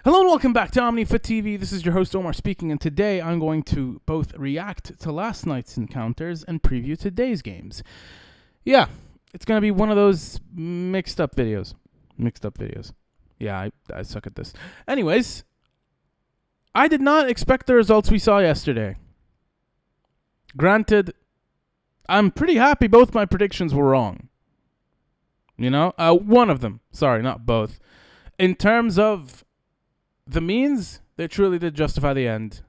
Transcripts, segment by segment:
Hello and welcome back to OmniFit TV. This is your host Omar speaking, and today I'm going to both react to last night's encounters and preview today's games. Yeah, it's going to be one of those mixed up videos. Yeah, I suck at this. Anyways, I did not expect the results we saw yesterday. Granted, I'm pretty happy both my predictions were wrong. You know? One of them. Sorry, not both. In terms of the means, they truly did justify the end.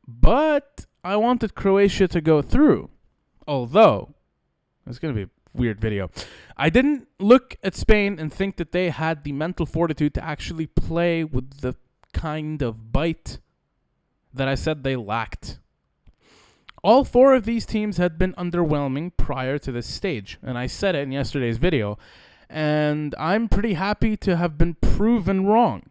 But I wanted Croatia to go through. Although, it's going to be a weird video. I didn't look at Spain and think that they had the mental fortitude to actually play with the kind of bite that I said they lacked. All four of these teams had been underwhelming prior to this stage. And I said it in yesterday's video. And I'm pretty happy to have been proven wrong.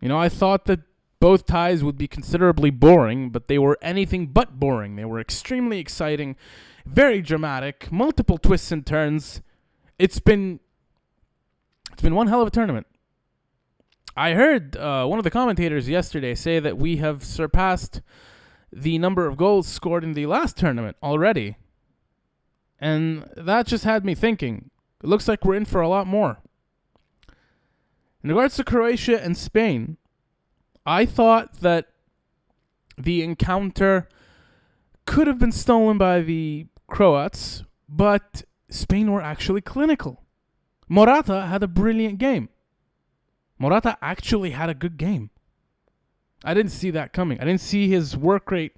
You know, I thought that both ties would be considerably boring, but they were anything but boring. They were extremely exciting, very dramatic, multiple twists and turns. It's been one hell of a tournament. I heard one of the commentators yesterday say that we have surpassed the number of goals scored in the last tournament already. And that just had me thinking, it looks like we're in for a lot more. In regards to Croatia and Spain, I thought that the encounter could have been stolen by the Croats, but Spain were actually clinical. Morata had a brilliant game. Morata actually had a good game. I didn't see that coming. I didn't see his work rate.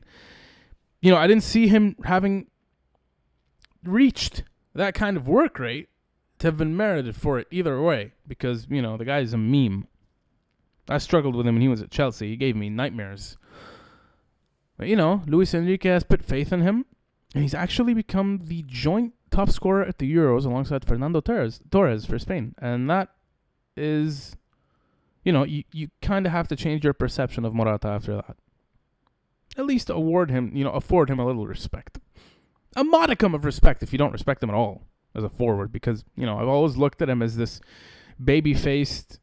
I didn't see him having reached that kind of work rate to have been merited for it either way, because, the guy is a meme. I struggled with him when he was at Chelsea. He gave me nightmares. But, Luis Enrique has put faith in him, and he's actually become the joint top scorer at the Euros alongside Fernando Torres for Spain. And that is, you kind of have to change your perception of Morata after that. At least afford him a little respect. A modicum of respect if you don't respect him at all as a forward, because, I've always looked at him as this baby-faced,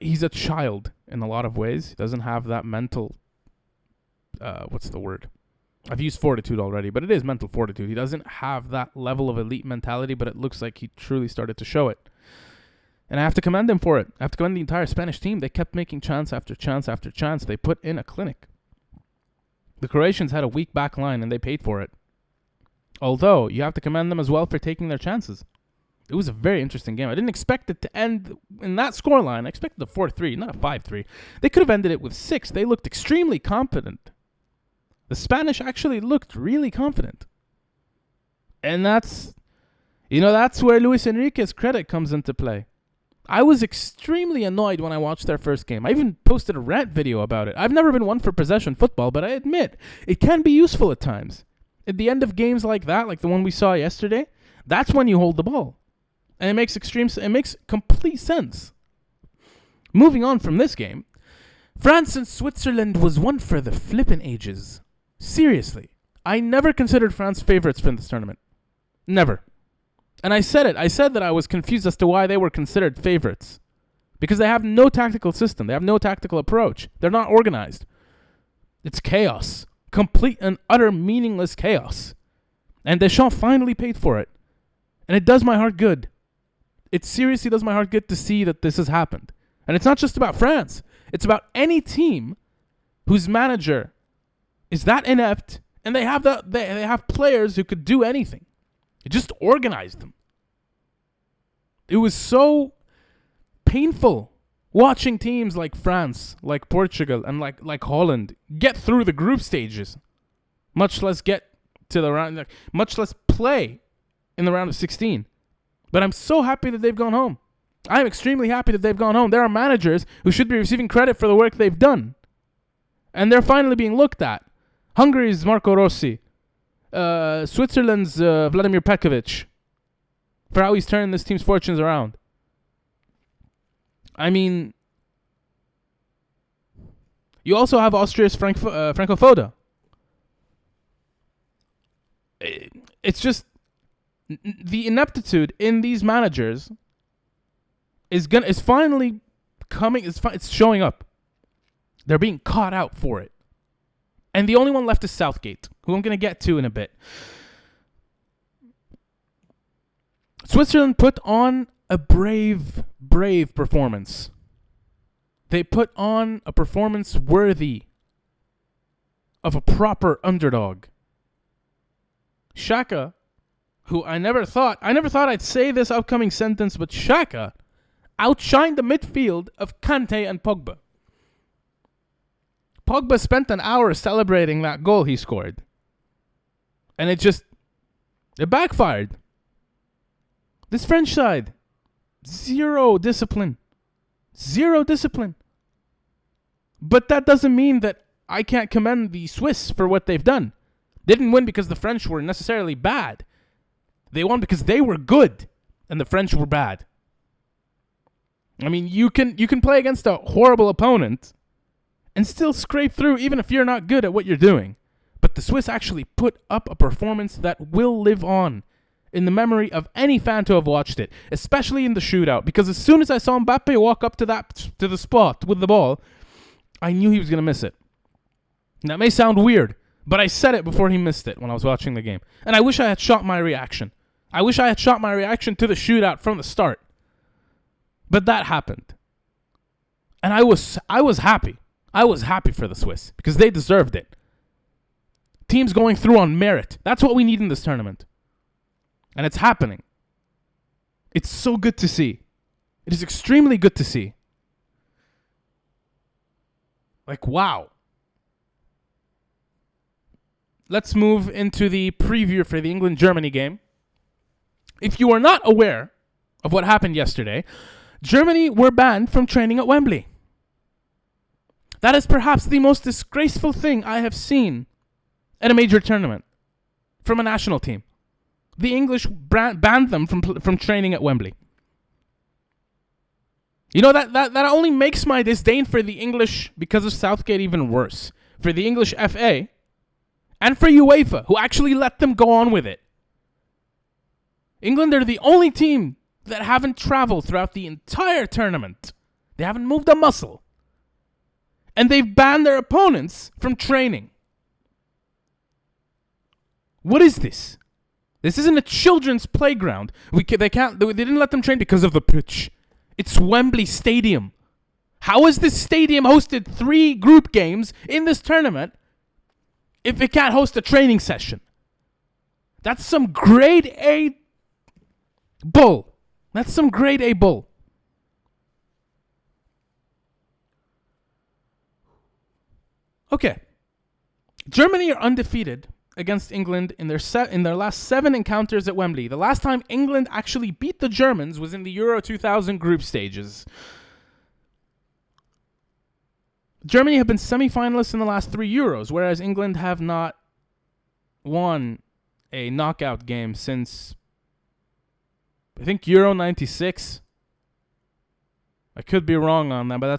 he's a child in a lot of ways. He doesn't have that mental, what's the word? I've used fortitude already, but it is mental fortitude. He doesn't have that level of elite mentality, but it looks like he truly started to show it. And I have to commend him for it. I have to commend the entire Spanish team. They kept making chance after chance after chance. They put in a clinic. The Croatians had a weak back line, and they paid for it. Although, you have to commend them as well for taking their chances. It was a very interesting game. I didn't expect it to end in that scoreline. I expected a 4-3, not a 5-3. They could have ended it with 6. They looked extremely confident. The Spanish actually looked really confident. And that's where Luis Enrique's credit comes into play. I was extremely annoyed when I watched their first game. I even posted a rant video about it. I've never been one for possession football, but I admit, it can be useful at times. At the end of games like that, like the one we saw yesterday, that's when you hold the ball. And it makes complete sense. Moving on from this game, France and Switzerland was one for the flippin' ages. Seriously. I never considered France favorites for this tournament. Never. And I said it. I said that I was confused as to why they were considered favorites. Because they have no tactical system. They have no tactical approach. They're not organized. It's chaos. Complete and utter meaningless chaos. And Deschamps finally paid for it. And it does my heart good. It seriously does my heart good to see that this has happened. And it's not just about France. It's about any team whose manager is that inept and they have players who could do anything. It just organized them. It was so painful watching teams like France, like Portugal, and like Holland get through the group stages, much less get to the round, much less play in the round of 16. But I'm so happy that they've gone home. I'm extremely happy that they've gone home. There are managers who should be receiving credit for the work they've done. And they're finally being looked at. Hungary's Marco Rossi. Switzerland's Vladimir Petkovic. For how he's turning this team's fortunes around. I mean, you also have Austria's Franco Foda. It's just the ineptitude in these managers is finally coming. It's showing up. They're being caught out for it. And the only one left is Southgate, who I'm going to get to in a bit. Switzerland put on a brave performance. They put on a performance worthy of a proper underdog. Xhaka, who I never thought I'd say this upcoming sentence, but Xhaka outshined the midfield of Kante and Pogba. Pogba spent an hour celebrating that goal he scored. And it backfired. This French side, zero discipline. But that doesn't mean that I can't commend the Swiss for what they've done. They didn't win because the French were necessarily bad. They won because they were good and the French were bad. I mean, you can play against a horrible opponent and still scrape through even if you're not good at what you're doing. But the Swiss actually put up a performance that will live on in the memory of any fan to have watched it, especially in the shootout. Because as soon as I saw Mbappe walk up to the spot with the ball, I knew he was going to miss it. And that may sound weird, but I said it before he missed it when I was watching the game. And I wish I had shot my reaction. I wish I had shot my reaction to the shootout from the start. But that happened. And I was happy. I was happy for the Swiss because they deserved it. Teams going through on merit. That's what we need in this tournament. And it's happening. It's so good to see. It is extremely good to see. Like, wow. Let's move into the preview for the England-Germany game. If you are not aware of what happened yesterday, Germany were banned from training at Wembley. That is perhaps the most disgraceful thing I have seen at a major tournament from a national team. The English banned them from training at Wembley. You know, that only makes my disdain for the English because of Southgate even worse. For the English FA and for UEFA, who actually let them go on with it. England are the only team that haven't traveled throughout the entire tournament. They haven't moved a muscle. And they've banned their opponents from training. What is this? This isn't a children's playground. They didn't let them train because of the pitch. It's Wembley Stadium. How has this stadium hosted 3 group games in this tournament if it can't host a training session? That's some grade A bull. That's some grade A bull. Okay. Germany are undefeated against England in their last 7 encounters at Wembley. The last time England actually beat the Germans was in the Euro 2000 group stages. Germany have been semi-finalists in the last 3 Euros, whereas England have not won a knockout game since, I think, Euro 96. I could be wrong on that, but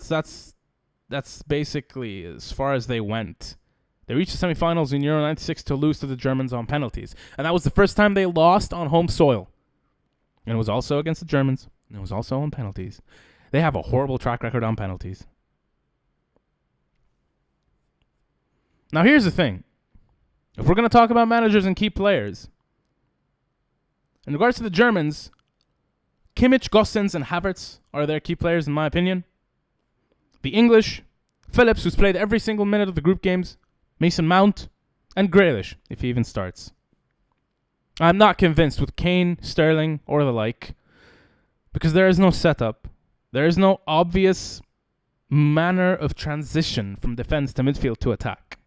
that's basically as far as they went. They reached the semifinals in Euro 96 to lose to the Germans on penalties. And that was the first time they lost on home soil. And it was also against the Germans. And it was also on penalties. They have a horrible track record on penalties. Now here's the thing. If we're going to talk about managers and key players, in regards to the Germans, Kimmich, Gosens, and Havertz are their key players in my opinion. The English, Phillips, who's played every single minute of the group games, Mason Mount, and Grealish, if he even starts. I'm not convinced with Kane, Sterling, or the like, because there is no setup. There is no obvious manner of transition from defense to midfield to attack.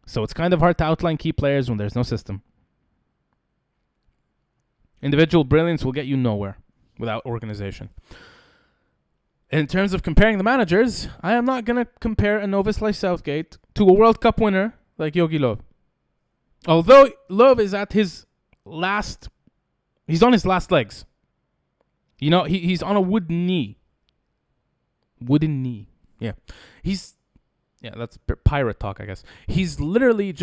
So it's kind of hard to outline key players when there's no system. Individual brilliance will get you nowhere without organization. In terms of comparing the managers, I am not going to compare a novice like Southgate to a World Cup winner like Jogi Löw. Although Löw is at his last, he's on his last legs. You know, he's on a wooden knee. Wooden knee. Yeah. That's pirate talk, I guess. He's literally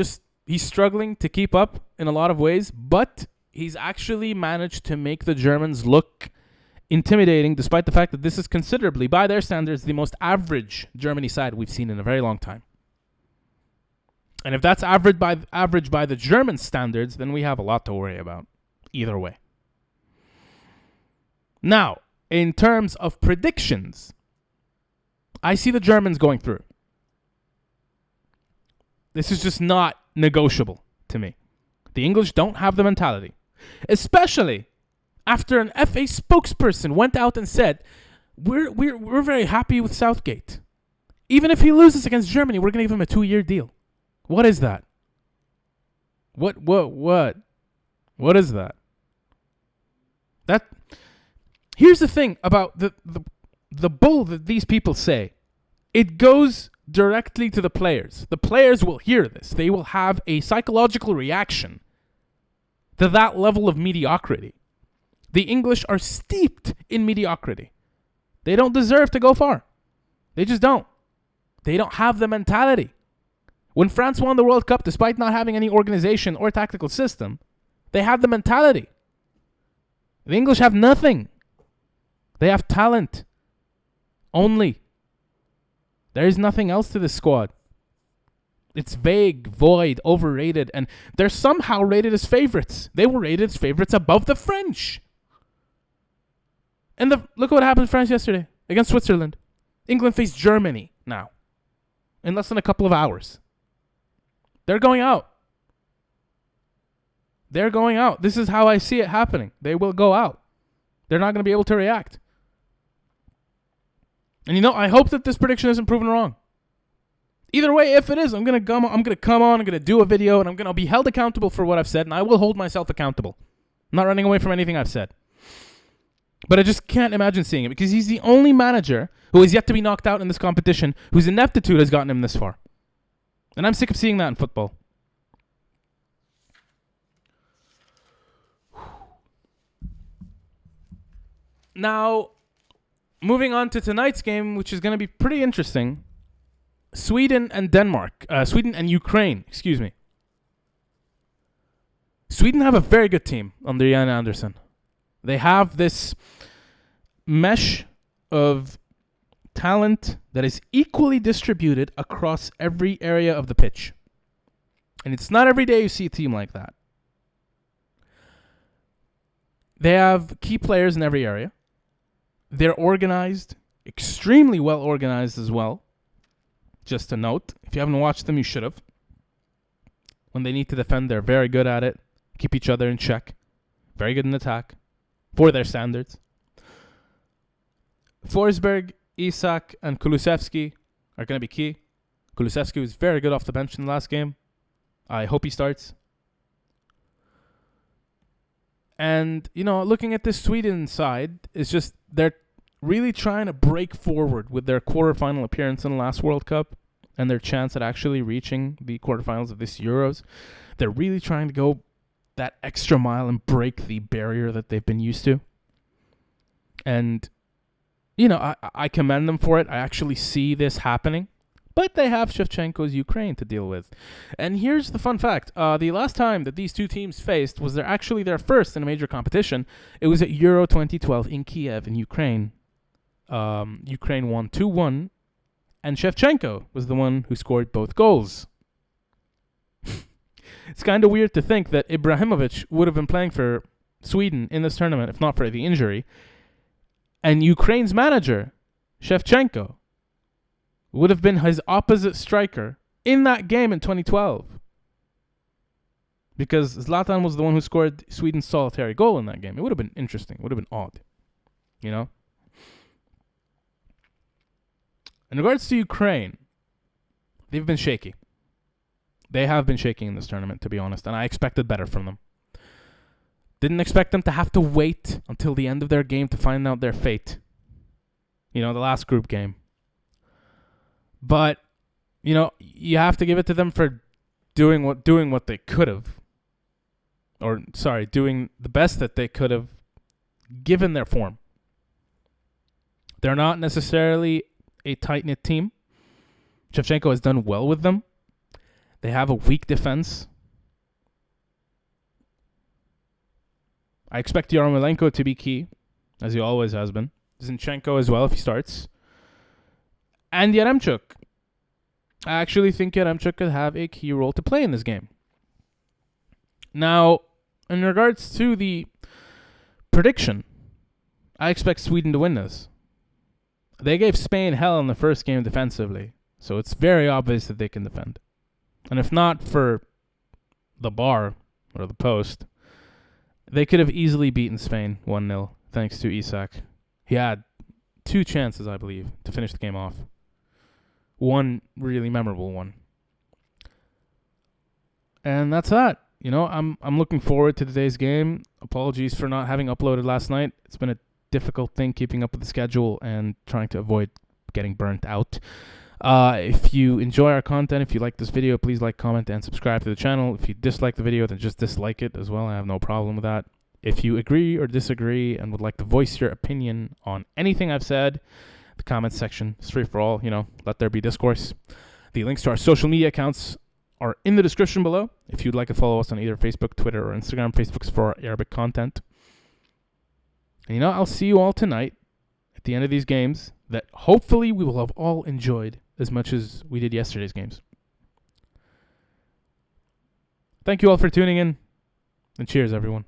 he's struggling to keep up in a lot of ways, but he's actually managed to make the Germans look intimidating, despite the fact that this is considerably, by their standards, the most average Germany side we've seen in a very long time. And if that's average by the German standards, then we have a lot to worry about. Either way. Now, in terms of predictions, I see the Germans going through. This is just not negotiable to me. The English don't have the mentality. Especially after an FA spokesperson went out and said, we're very happy with Southgate. Even if he loses against Germany, we're going to give him a 2-year deal. What is that? What is that? Here's the thing about the bull that these people say. It goes directly to the players. The players will hear this. They will have a psychological reaction to that level of mediocrity. The English are steeped in mediocrity. They don't deserve to go far. They just don't. They don't have the mentality. When France won the World Cup, despite not having any organization or tactical system, they had the mentality. The English have nothing. They have talent. Only. There is nothing else to this squad. It's vague, void, overrated, and they're somehow rated as favorites. They were rated as favorites above the French. And look what happened to France yesterday against Switzerland. England faced Germany now in less than a couple of hours. They're going out. They're going out. This is how I see it happening. They will go out. They're not going to be able to react. And I hope that this prediction isn't proven wrong. Either way, if it is, I'm going to come on, I'm going to do a video, and I'm going to be held accountable for what I've said, and I will hold myself accountable. I'm not running away from anything I've said. But I just can't imagine seeing it, because he's the only manager who is yet to be knocked out in this competition whose ineptitude has gotten him this far. And I'm sick of seeing that in football. Now, moving on to tonight's game, which is going to be pretty interesting. Sweden and Ukraine, excuse me. Sweden have a very good team under Jan Andersson. They have this mesh of talent that is equally distributed across every area of the pitch. And it's not every day you see a team like that. They have key players in every area. They're organized, extremely well organized as well. Just a note, if you haven't watched them, you should have. When they need to defend, they're very good at it. Keep each other in check. Very good in attack. For their standards. Forsberg, Isak, and Kulusevski are going to be key. Kulusevski was very good off the bench in the last game. I hope he starts. And, looking at this Sweden side, it's just they're really trying to break forward with their quarterfinal appearance in the last World Cup and their chance at actually reaching the quarterfinals of this Euros. They're really trying to go that extra mile and break the barrier that they've been used to. And, I commend them for it. I actually see this happening. But they have Shevchenko's Ukraine to deal with. And here's the fun fact. The last time that these two teams faced was actually their first in a major competition. It was at Euro 2012 in Kiev in Ukraine. Ukraine won 2-1. And Shevchenko was the one who scored both goals. It's kind of weird to think that Ibrahimovic would have been playing for Sweden in this tournament if not for the injury. And Ukraine's manager, Shevchenko, would have been his opposite striker in that game in 2012. Because Zlatan was the one who scored Sweden's solitary goal in that game. It would have been interesting. It would have been odd. In regards to Ukraine, they've been shaky. They have been shaky in this tournament, to be honest, and I expected better from them. Didn't expect them to have to wait until the end of their game to find out their fate. The last group game. But, you have to give it to them for doing what they could have. Doing the best that they could have given their form. They're not necessarily a tight-knit team. Shevchenko has done well with them. They have a weak defense. I expect Yarmolenko to be key. as he always has been. Zinchenko as well if he starts. And Yaremchuk. I actually think Yaremchuk could have a key role to play in this game. Now, in regards to the prediction, I expect Sweden to win this. They gave Spain hell in the first game defensively, so it's very obvious that they can defend. And if not for the bar or the post, they could have easily beaten Spain 1-0 thanks to Isak. He had 2 chances, I believe, to finish the game off. One really memorable one. And that's that. You know, I'm looking forward to today's game. Apologies for not having uploaded last night. It's been a difficult thing keeping up with the schedule and trying to avoid getting burnt out. If you enjoy our content, if you like this video, please like, comment, and subscribe to the channel. If you dislike the video, then just dislike it as well. I have no problem with that. If you agree or disagree and would like to voice your opinion on anything I've said, the comments section is free for all. You know, let there be discourse. The links to our social media accounts are in the description below. If you'd like to follow us on either Facebook, Twitter, or Instagram. Facebook's for our Arabic content. And you know, I'll see you all tonight at the end of these games that hopefully we will have all enjoyed as much as we did yesterday's games. Thank you all for tuning in, and cheers, everyone.